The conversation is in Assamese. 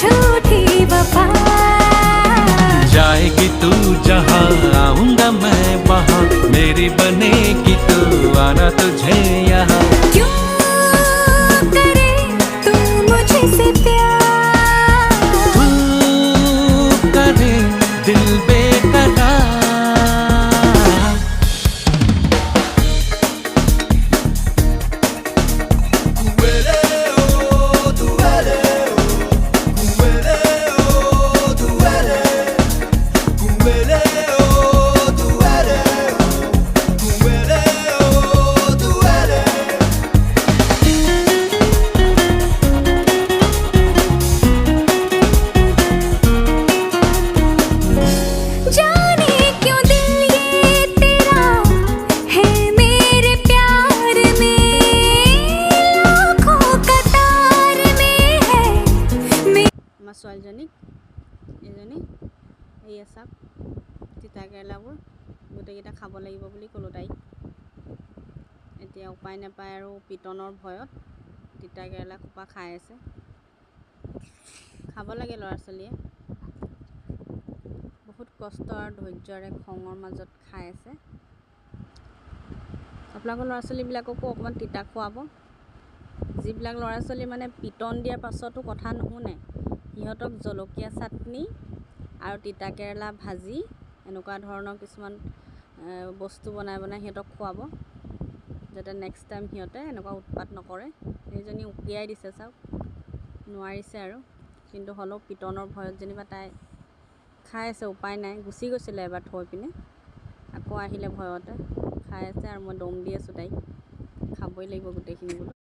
झूठी वफा। जाएगी तू जहाँ आऊंगा मैं वहाँ, मेरी बनेगी तू आना तुझे यहाँ। क्यों करे तू मुझसे प्यार, तू करे दिल बेकरार। जाने क्यों दिल ये तेरा है मेरे प्यार में, लाखों कतार में है আমাৰ ছোৱালীজনীক এজনী এই চাওক তিতা কেৰেলাবোৰ গোটেইকেইটা খাব লাগিব বুলি ক'লোঁ তাইক। এতিয়া উপায় নাপায় আৰু পিটনৰ ভয়ত তিতা কেৰেলা খোপা খাই আছে। খাব লাগে ল'ৰা ছোৱালীয়ে, বহুত কষ্ট আৰু ধৈৰ্যৰে খঙৰ মাজত খাই আছে। আপোনালোকৰ ল'ৰা ছোৱালীবিলাককো অকণমান তিতা খুৱাব। যিবিলাক ল'ৰা ছোৱালী মানে পিটন দিয়াৰ পাছতো কথা নুশুনে, সিহঁতক জলকীয়া চাটনি আৰু তিতা কেৰেলা ভাজি এনেকুৱা ধৰণৰ কিছুমান বস্তু বনাই সিহঁতক খুৱাব, যাতে নেক্সট টাইম সিহঁতে এনেকুৱা উৎপাত নকৰে। সেইজনী উকিয়াই দিছে চাওক, নোৱাৰিছে আৰু, কিন্তু হ'লেও পিটনৰ ভয়ত যেনিবা তাই খাই আছে, উপায় নাই। গুচি গৈছিলে এবাৰ থৈ পিনে, আকৌ আহিলে ভয়তে খাই আছে, আৰু মই দম দি আছোঁ তাইক খাবই লাগিব গোটেইখিনি বোলো।